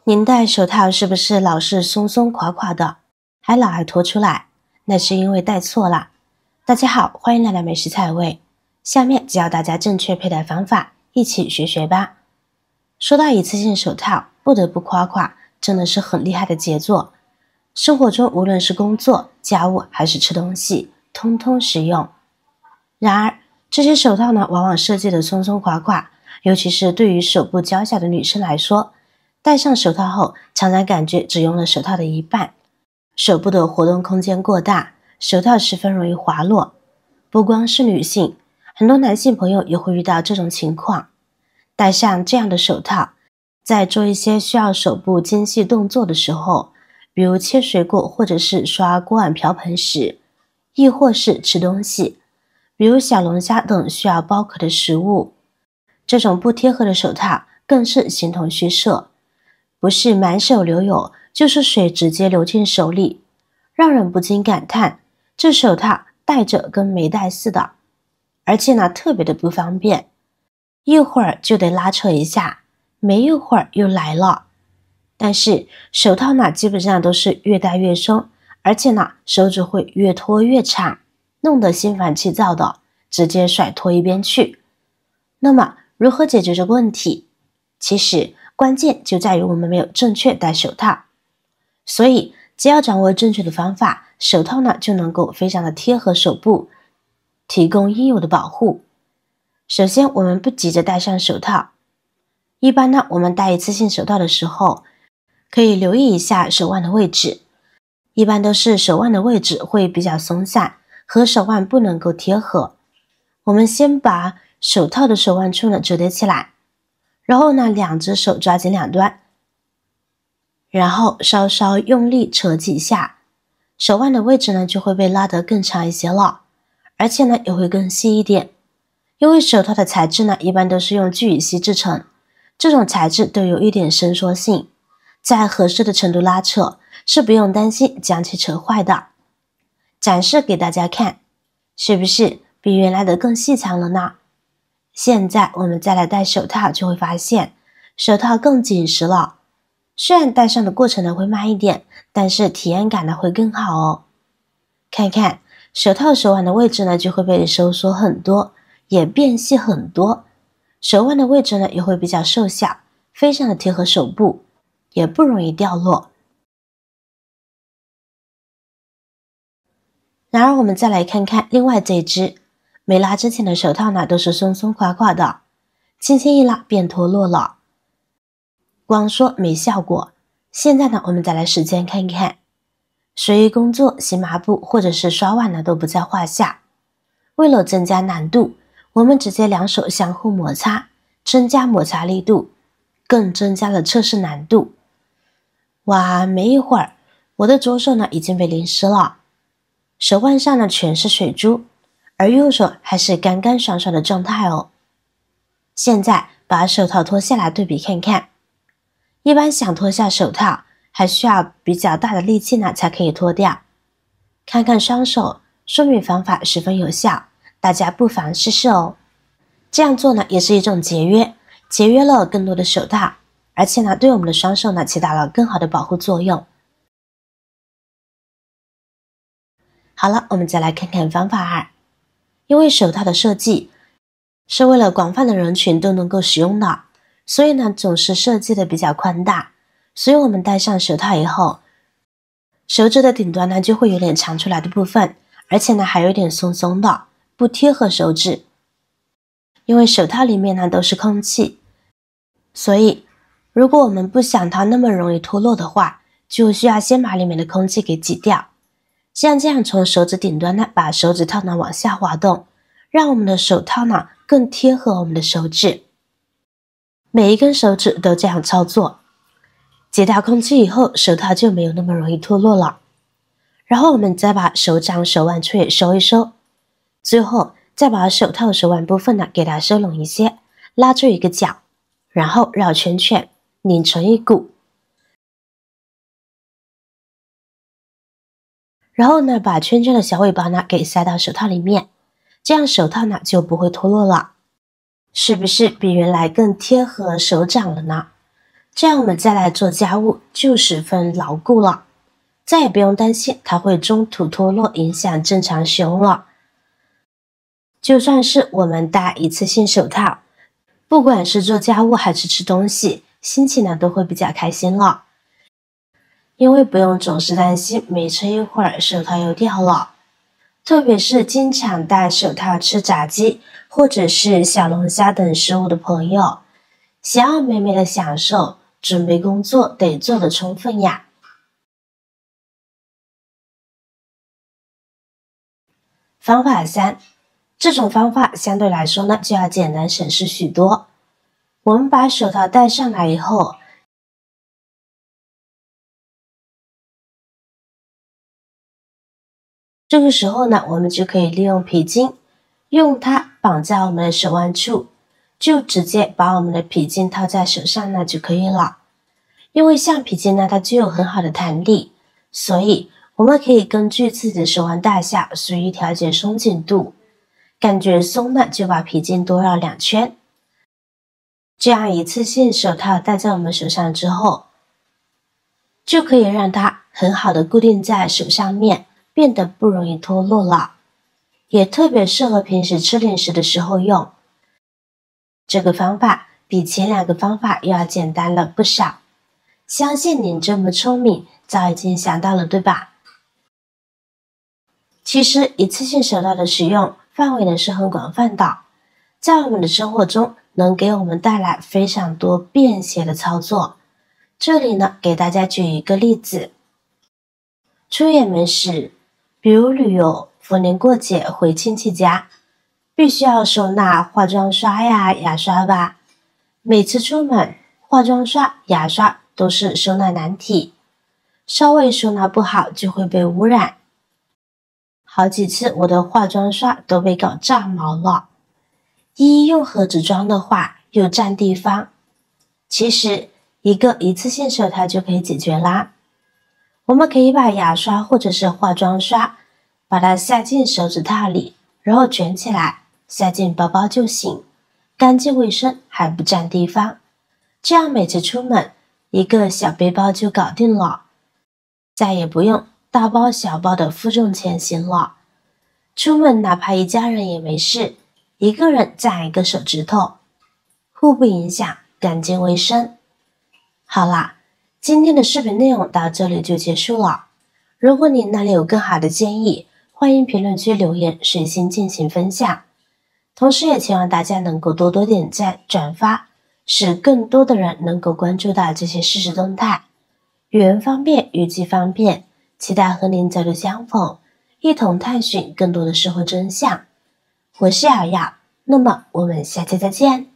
您戴手套是不是老是松松垮垮的，还老爱拖出来？那是因为戴错了。大家好，欢迎来到美食菜味。下面教大家正确佩戴方法，一起学学吧。说到一次性手套，不得不夸夸，真的是很厉害的杰作。生活中无论是工作、家务还是吃东西，通通实用。然而，这些手套呢，往往设计的松松垮垮，尤其是对于手部较小的女生来说，戴上手套后，常常感觉只用了手套的一半，手部的活动空间过大，手套十分容易滑落。不光是女性，很多男性朋友也会遇到这种情况。戴上这样的手套，在做一些需要手部精细动作的时候，比如切水果或者是刷锅碗瓢盆时，亦或是吃东西，比如小龙虾等需要剥壳的食物，这种不贴合的手套更是形同虚设，不是满手流油，就是水直接流进手里，让人不禁感叹，这手套戴着跟没戴似的，而且呢特别的不方便，一会儿就得拉扯一下，没一会儿又来了。但是手套呢基本上都是越戴越松，而且呢手指会越拖越长，弄得心烦气躁的，直接甩拖一边去。那么如何解决这个问题？其实关键就在于我们没有正确戴手套。所以只要掌握正确的方法，手套呢就能够非常的贴合手部，提供应有的保护。首先我们不急着戴上手套，一般呢我们戴一次性手套的时候，可以留意一下手腕的位置，一般都是手腕的位置会比较松散，和手腕不能够贴合。我们先把手套的手腕处呢折叠起来，然后呢两只手抓紧两端，然后稍稍用力扯几下，手腕的位置呢就会被拉得更长一些了，而且呢也会更细一点。因为手套的材质呢一般都是用聚乙烯制成，这种材质都有一点伸缩性，在合适的程度拉扯，是不用担心将其扯坏的。展示给大家看，是不是比原来的更细长了呢？现在我们再来戴手套，就会发现手套更紧实了。虽然戴上的过程呢会慢一点，但是体验感呢会更好哦。看看手套手腕的位置呢就会被收缩很多，也变细很多，手腕的位置呢也会比较瘦小，非常的贴合手部，也不容易掉落。然而我们再来看看另外这一只，没拉之前的手套呢都是松松垮垮的，轻轻一拉便脱落了，光说没效果。现在呢我们再来实践看看，随意工作、洗抹布或者是刷碗呢都不在话下。为了增加难度，我们直接两手相互摩擦，增加摩擦力度，更增加了测试难度。哇，没一会儿我的左手呢已经被淋湿了，手腕上呢全是水珠，而右手还是干干爽爽的状态哦。现在把手套脱下来对比看看，一般想脱下手套还需要比较大的力气呢才可以脱掉。看看双手，说明方法十分有效，大家不妨试试哦。这样做呢也是一种节约了更多的手套，而且呢对我们的双手呢起到了更好的保护作用。好了，我们再来看看方法2。因为手套的设计是为了广泛的人群都能够使用的，所以呢总是设计的比较宽大，所以我们戴上手套以后，手指的顶端呢就会有点长出来的部分，而且呢还有点松松的，不贴合手指。因为手套里面呢都是空气，所以如果我们不想它那么容易脱落的话，就需要先把里面的空气给挤掉。像这样从手指顶端呢把手指套呢往下滑动，让我们的手套呢更贴合我们的手指。每一根手指都这样操作，挤掉空气以后，手套就没有那么容易脱落了。然后我们再把手掌、手腕处也收一收，最后再把手套手腕部分呢给它收拢一些，拉出一个角，然后绕圈圈，拧成一股。然后呢把圈圈的小尾巴呢给塞到手套里面，这样手套呢就不会脱落了。是不是比原来更贴合手掌了呢？这样我们再来做家务就十分牢固了，再也不用担心它会中途脱落影响正常使用了。就算是我们戴一次性手套，不管是做家务还是吃东西，心情呢都会比较开心了，因为不用总是担心没撑一会儿手套又掉了。特别是经常戴手套吃炸鸡或者是小龙虾等食物的朋友，想要美美的享受，准备工作得做得充分呀。方法3，这种方法相对来说呢就要简单省事许多。我们把手套戴上来以后，这个时候呢，我们就可以利用皮筋，用它绑在我们的手腕处，就直接把我们的皮筋套在手上呢就可以了。因为橡皮筋呢，它具有很好的弹力，所以我们可以根据自己的手腕大小随意调节松紧度，感觉松呢就把皮筋多绕2圈。这样一次性手套戴在我们手上之后，就可以让它很好的固定在手上面，变得不容易脱落了，也特别适合平时吃零食的时候用。这个方法比前2个方法又要简单了不少，相信您这么聪明，早已经想到了，对吧？其实一次性手套的使用范围呢是很广泛的，在我们的生活中能给我们带来非常多便携的操作。这里呢给大家举一个例子，出远门时，比如旅游、逢年过节回亲戚家，必须要收纳化妆刷呀、牙刷吧。每次出门，化妆刷、牙刷都是收纳难题，稍微收纳不好就会被污染。好几次我的化妆刷都被搞炸毛了，一用盒子装的话又占地方。其实一个一次性手套就可以解决啦。我们可以把牙刷或者是化妆刷把它塞进手指套里，然后卷起来塞进包包就行，干净卫生还不占地方。这样每次出门一个小背包就搞定了，再也不用大包小包的负重前行了。出门哪怕一家人也没事，一个人占一个手指头，互不影响，干净卫生。好啦，今天的视频内容到这里就结束了。如果你那里有更好的建议，欢迎评论区留言，水星进行分享。同时也希望大家能够多多点赞、转发，使更多的人能够关注到这些实时动态。语言方便，语句方便，期待和您再度相逢，一同探寻更多的社会真相。我是瑶瑶，那么我们下期再见。